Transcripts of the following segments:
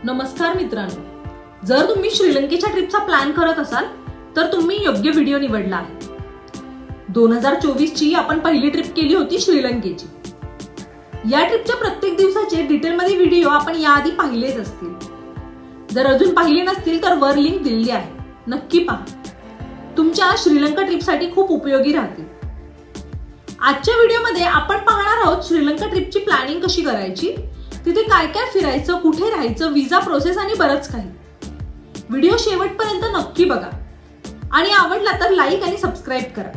नमस्कार मित्रांनो, जर तुम्ही श्रीलंकेच्या ट्रिपचा प्लॅन करत असाल तर तुम्ही योग्य व्हिडिओ निवडला आहे। 2024 ची आपण पहिली ट्रिप केली होती श्रीलंकेची। या ट्रिपच्या प्रत्येक दिवसाचे डिटेलमध्ये व्हिडिओ आपण याआधी पाहिलेच असतील। जर अजून पाहिले नसतील तर वर लिंक दिलेली आहे, नक्की पहा। तुमच्या श्रीलंका ट्रिपसाठी खूप उपयोगी राहतील। आजच्या व्हिडिओमध्ये आपण पाहणार आहोत श्रीलंका ट्रिपची प्लॅनिंग कशी करायची, तिथे काय काय फिरायचं, कुठे राहायचं, व्हिसा प्रोसेस आणि बरंच काही। व्हिडिओ शेवटपर्यंत नक्की बघा आणि आवडला तर लाईक आणि सबस्क्राइब करा।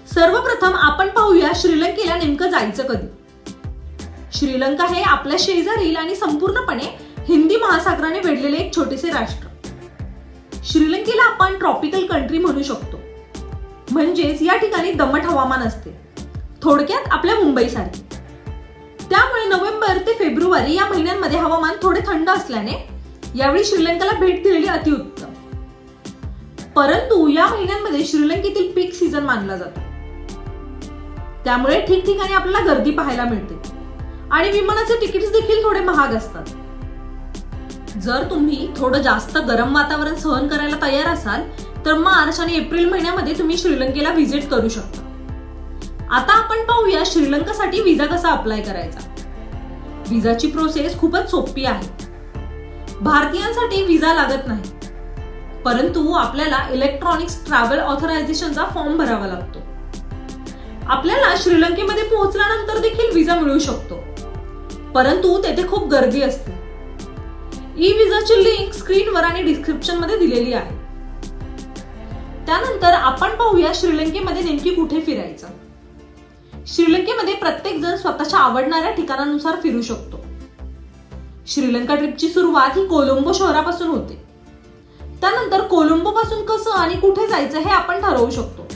सर्वप्रथम आपण पाहूया श्रीलंकेला नेमकं जायचं कधी। श्रीलंका हे आपल्या शेजारील आणि संपूर्णपणे हिंदी महासागराने वेढलेले एक छोटेसे राष्ट्र। श्रीलंकेला आपण ट्रॉपिकल कंट्री म्हणू शकतो, म्हणजेच या ठिकाणी दमट हवामान असते, थोडक्यात आपल्या मुंबईसारखे। त्यामुळे नोव्हेंबर ते फेब्रुवारी या महिन्यांमध्ये हवामान थोडे थंड असल्याने यावेळी श्रीलंकेला भेट दिलेली अतिउत्तम। परंतु या महिन्यांमध्ये श्रीलंकेतील पीक सीझन मानला जातो, त्यामुळे ठिकठिकाणी आपल्याला गर्दी पाहायला मिळते आणि विमानाचे तिकीट्स देखील थोडे महाग असतात। जर तुम्ही थोडं जास्त गरम वातावरण सहन करायला तयार असाल तर मार्च आणि एप्रिल महिन्यामध्ये तुम्ही श्रीलंकेला व्हिजिट करू शकता। आता आपण पाहूया श्रीलंकेसाठी व्हिसा कसा अप्लाय करायचा। व्हिसाची प्रोसेस खूपच सोपी आहे। भारतीयांसाठी व्हिसा लागत नाही, परंतु आपल्याला इलेक्ट्रॉनिक्स ट्रॅव्हल ऑथरायझेशनचा फॉर्म भरावा लागतो। आपल्याला श्रीलंकेमध्ये पोहोचल्यानंतर देखील व्हिसा मिळू शकतो, परंतु तेथे खूप गर्दी असते। ई व्हिसाची लिंक स्क्रीनवर आणि डिस्क्रिप्शन मध्ये दिलेली आहे। त्यानंतर आपण पाहूया श्रीलंकेमध्ये नेमकी कुठे फिरायचं। श्रीलंकेमध्ये प्रत्येक जण स्वतःच्या आवडणाऱ्या ठिकाणानुसार फिरू शकतो। श्रीलंका ट्रिपची सुरुवात ही कोलंबो शहरापासून होते। त्यानंतर कोलंबो पासून कसं आणि कुठे जायचं हे आपण ठरवू शकतो।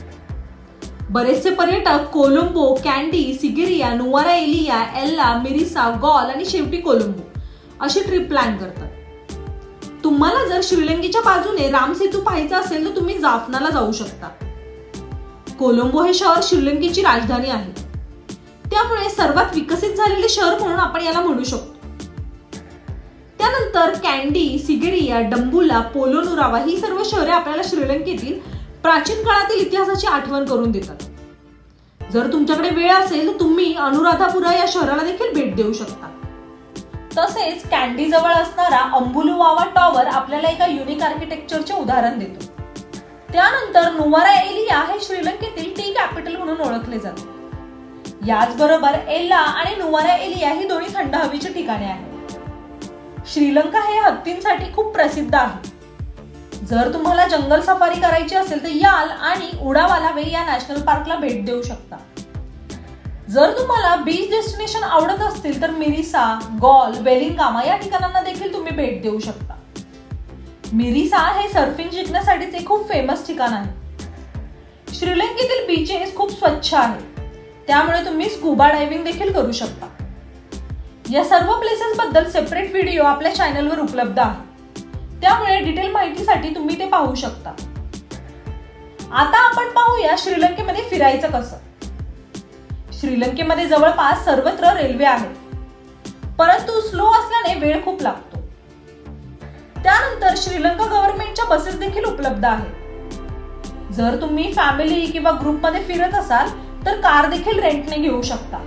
बरेचसे पर्यटक कोलंबो, कॅंडी, सिगिरिया, नुवारा एलिया, एल्ला, मिरिसा, गॉल आणि शेवटी कोलंबो अशी ट्रिप प्लॅन करतात। तुम्हाला जर श्रीलंकेच्या बाजूने राम सेतू पाहायचा असेल तर तुम्ही जाफनाला जाऊ शकता। कोलंबो हे शहर श्रीलंकेची राजधानी आहे, त्यामुळे सर्वात विकसित झालेले शहर म्हणून आपण याला म्हणू शकतो। त्यानंतर कॅंडी, सिगिरिया, डंबुला, पोलो नुरावा ही सर्व शहरे आपल्याला श्रीलंकेतील प्राचीन काळातील इतिहासाची आठवण करून देतात। जर तुमच्याकडे वेळ असेल तर तुम्ही अनुराधापुरा या शहराला देखील भेट देऊ शकता। तसेच कॅंडी जवळ असणारा अंबुलुवावा टॉवर आपल्याला एका युनिक आर्किटेक्चरचे उदाहरण देतो। त्यानंतर नुवारा एलिया हे श्रीलंकेतील टी कॅपिटल म्हणून ओळखले जाते। याचबरोबर एल्ला आणि नुवारा एलिया ही दोन्ही थंड हवेची ठिकाणे आहेत। श्रीलंका हे हत्तींसाठी खूप प्रसिद्ध आहे। जर तुम्हाला जंगल सफारी करायची असेल तर याल आणि उडावाला वे या नॅशनल पार्कला भेट देऊ शकता। जर तुम्हाला बीच डेस्टिनेशन आवडत असतील तर मिरिसा, गॉल, वेलिंगामा या ठिकाणांना देखील तुम्ही भेट देऊ शकता। मिरिसा हे सर्फिंग शिकण्यासाठीचे खूप फेमस ठिकाण आहे। श्रीलंकेतील बीचेस खूप स्वच्छ आहेत, त्यामुळे तुम्ही स्कुबा डायव्हिंग देखील करू शकता। या सर्व प्लेसेस बद्दल सेपरेट व्हिडिओ आपल्या चॅनलवर उपलब्ध आहे, त्यामुळे डिटेल माहितीसाठी तुम्ही ते पाहू शकता। आता आपण पाहूया श्रीलंकेमध्ये फिरायचं कसं। श्रीलंकेमध्ये जवळपास सर्वत्र रेल्वे आहेत, परंतु स्लो असल्याने वेळ खूप लागतो। त्यानंतर श्रीलंका गव्हर्नमेंटच्या बसेस देखील उपलब्ध आहेत। जर तुम्ही फॅमिली किंवा ग्रुपमध्ये फिरत असाल तर कार देखील रेंटने घेऊ शकता।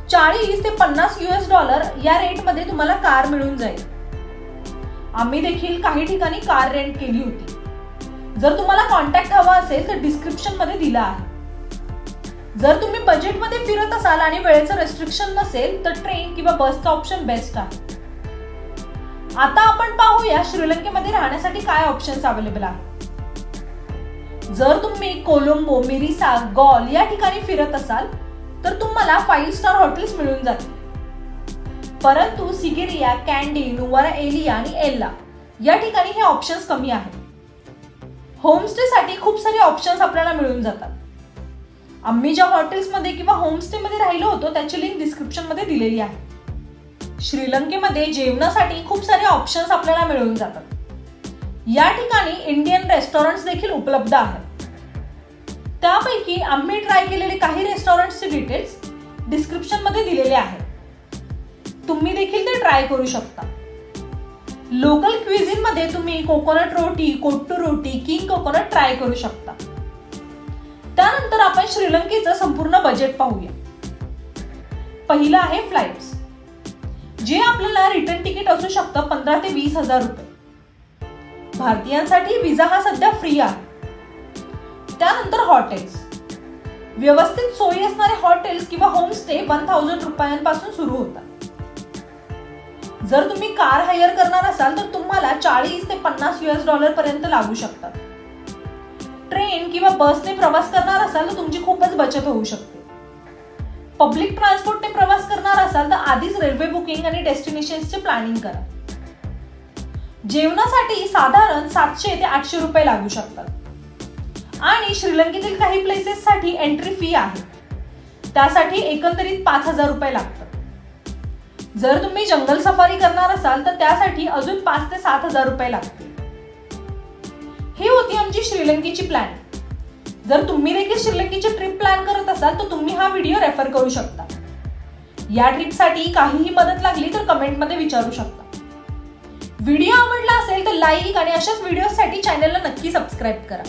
40 ते 50 US$ या रेटमध्ये तुम्हाला कार मिळून जाईल। आम्ही देखील काही ठिकाणी कार रेंट केली होती। जर तुम्हाला कॉन्टॅक्ट हवा असेल तर डिस्क्रिप्शन मध्ये दिला आहे। जर तुम्ही बजेटमध्ये फिरत असाल आणि वेळेचं रेस्ट्रिक्शन नसेल तर ट्रेन किंवा बसचा ऑप्शन बेस्ट आहे। आता आपण पाहूया श्रीलंकेमध्ये राहण्यासाठी काय ऑप्शन्स अवेलेबल आहेत। जर तुम्ही कोलंबो, मिरिसा, गॉल या ठिकाणी फिरत असाल तर तुम्हाला 5 स्टार हॉटेल्स मिळून जातील, परंतु सिगिरिया, कॅंडी, नुवारा एलिया आणि एल्ला या ठिकाणी हे ऑप्शन्स कमी आहेत। होमस्टे साठी खूप सारे ऑप्शन्स आपल्याला मिळून जातात। आम्ही ज्या हॉटेल्समध्ये किंवा होमस्टे मध्ये राहिलो होतो त्याची लिंक डिस्क्रिप्शन मध्ये दिलेली आहे। श्रीलंकेमध्ये जेवणासाठी खूप सारे ऑप्शन्स आपल्याला मिळून जातात। या ठिकाणी इंडियन रेस्टॉरंट्स देखील उपलब्ध आहेत। त्यापैकी आम्ही ट्राय केलेले काही रेस्टॉरंट्सचे डिटेल्स डिस्क्रिप्शन मध्ये दिलेले आहेत। तुम्ही देखील ते ट्राय करू शकता. लोकल क्विझिन मध्ये तुम्ही कोकोनट रोटी, कोट्टू रोटी, किंग कोकोनट ट्राय करू शकता. त्यानंतर आपण श्रीलंकेचं संपूर्ण बजेट पाहूया. पहिलं आहे फ्लाइट्स, जे आपल्याला रिटर्न तिकीट असू शकतं 15 ते 20,000 रुपये. भारतीयांसाठी विजा हा सध्या फ्री आहे. त्यानंतर हॉटेल्स, व्यवस्थित सोयी असणारे हॉटेल्स किंवा होमस्टे 1000 रुपयांपासून सुरू होतात. जर तुम्ही कार हायर करणार असाल तर तुम्हाला 40 ते 50 US$ पर्यंत लागू शकतात. ट्रेन किंवा बसने प्रवास करणार असाल तर तुमची खूपच बचत होऊ शकते. पब्लिक ट्रान्सपोर्टने प्रवास करणार असाल तर आधीच रेल्वे बुकिंग आणि डेस्टिनेशनचे प्लॅनिंग करा. जेवणासाठी साधारण 700 ते 800 रुपये लागू शकतात. आणि श्रीलंकेतील काही प्लेसेस साठी एंट्री फी आहे, त्यासाठी एकंदरीत 5000 रुपये लागतात. जर तुम्ही जंगल सफारी करणार असाल तर त्यासाठी अजून 5 ते 7000 रुपये लागतील. ही होती आमची श्रीलंकेची प्लॅन. जर तुम्ही देखील श्रीलंकेची ट्रिप प्लॅन करत असाल तर तुम्ही हा व्हिडिओ रेफर करू शकता. या ट्रिपसाठी काहीही मदत लागली तर कमेंटमध्ये विचारू शकता. व्हिडिओ आवडला असेल तर लाईक आणि अशाच व्हिडिओसाठी चॅनलला नक्की सबस्क्राईब करा.